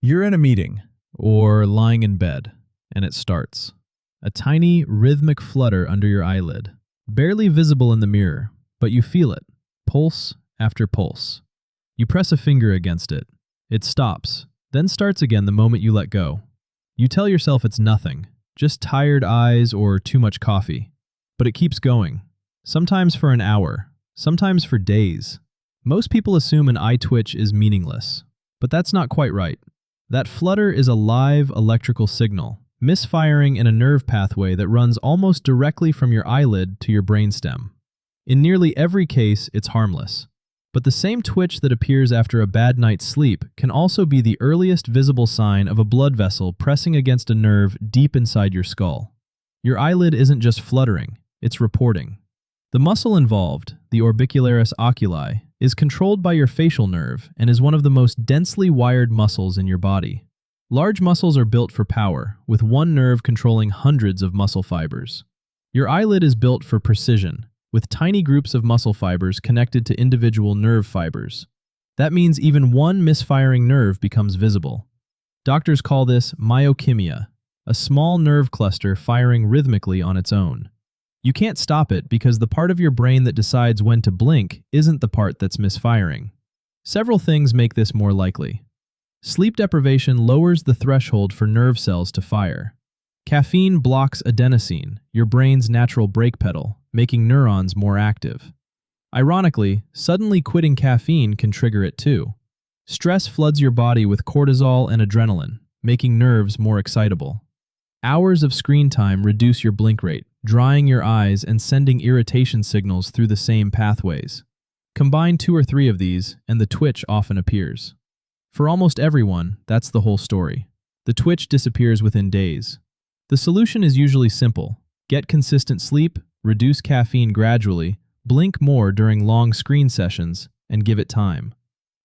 You're in a meeting or lying in bed, and it starts. A tiny, rhythmic flutter under your eyelid, barely visible in the mirror, but you feel it, pulse after pulse. You press a finger against it. It stops, then starts again the moment you let go. You tell yourself it's nothing, just tired eyes or too much coffee. But it keeps going, sometimes for an hour, sometimes for days. Most people assume an eye twitch is meaningless, but that's not quite right. That flutter is a live electrical signal, misfiring in a nerve pathway that runs almost directly from your eyelid to your brainstem. In nearly every case, it's harmless. But the same twitch that appears after a bad night's sleep can also be the earliest visible sign of a blood vessel pressing against a nerve deep inside your skull. Your eyelid isn't just fluttering, it's reporting. The muscle involved, the orbicularis oculi, is controlled by your facial nerve and is one of the most densely wired muscles in your body. Large muscles are built for power, with one nerve controlling hundreds of muscle fibers. Your eyelid is built for precision, with tiny groups of muscle fibers connected to individual nerve fibers. That means even one misfiring nerve becomes visible. Doctors call this myokymia, a small nerve cluster firing rhythmically on its own. You can't stop it because the part of your brain that decides when to blink isn't the part that's misfiring. Several things make this more likely. Sleep deprivation lowers the threshold for nerve cells to fire. Caffeine blocks adenosine, your brain's natural brake pedal, making neurons more active. Ironically, suddenly quitting caffeine can trigger it too. Stress floods your body with cortisol and adrenaline, making nerves more excitable. Hours of screen time reduce your blink rate, drying your eyes and sending irritation signals through the same pathways. Combine 2 or 3 of these, and the twitch often appears. For almost everyone, that's the whole story. The twitch disappears within days. The solution is usually simple. Get consistent sleep, reduce caffeine gradually, blink more during long screen sessions, and give it time.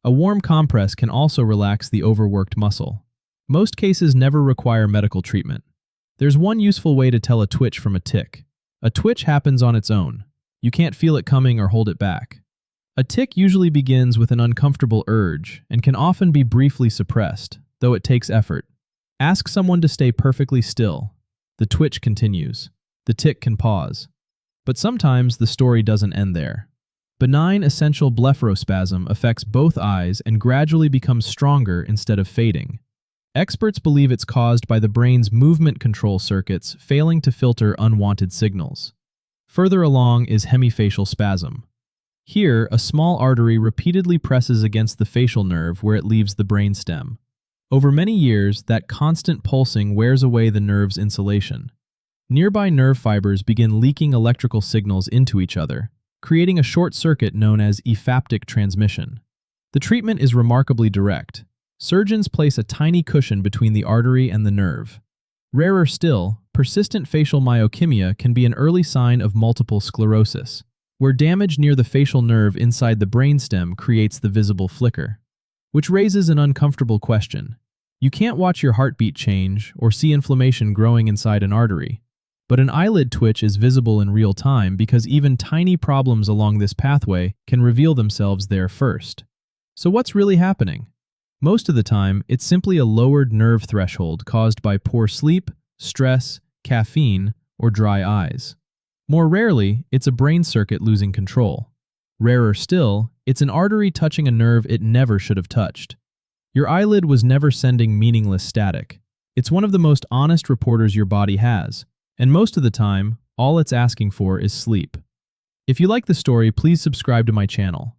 A warm compress can also relax the overworked muscle. Most cases never require medical treatment. There's one useful way to tell a twitch from a tic. A twitch happens on its own. You can't feel it coming or hold it back. A tic usually begins with an uncomfortable urge and can often be briefly suppressed, though it takes effort. Ask someone to stay perfectly still. The twitch continues. The tic can pause. But sometimes the story doesn't end there. Benign essential blepharospasm affects both eyes and gradually becomes stronger instead of fading. Experts believe it's caused by the brain's movement control circuits failing to filter unwanted signals. Further along is hemifacial spasm. Here, a small artery repeatedly presses against the facial nerve where it leaves the brainstem. Over many years, that constant pulsing wears away the nerve's insulation. Nearby nerve fibers begin leaking electrical signals into each other, creating a short circuit known as ephaptic transmission. The treatment is remarkably direct. Surgeons place a tiny cushion between the artery and the nerve. Rarer still, persistent facial myokymia can be an early sign of multiple sclerosis, where damage near the facial nerve inside the brainstem creates the visible flicker. Which raises an uncomfortable question. You can't watch your heartbeat change or see inflammation growing inside an artery, but an eyelid twitch is visible in real time because even tiny problems along this pathway can reveal themselves there first. So what's really happening? Most of the time, it's simply a lowered nerve threshold caused by poor sleep, stress, caffeine, or dry eyes. More rarely, it's a brain circuit losing control. Rarer still, it's an artery touching a nerve it never should have touched. Your eyelid was never sending meaningless static. It's one of the most honest reporters your body has, and most of the time, all it's asking for is sleep. If you like the story, please subscribe to my channel.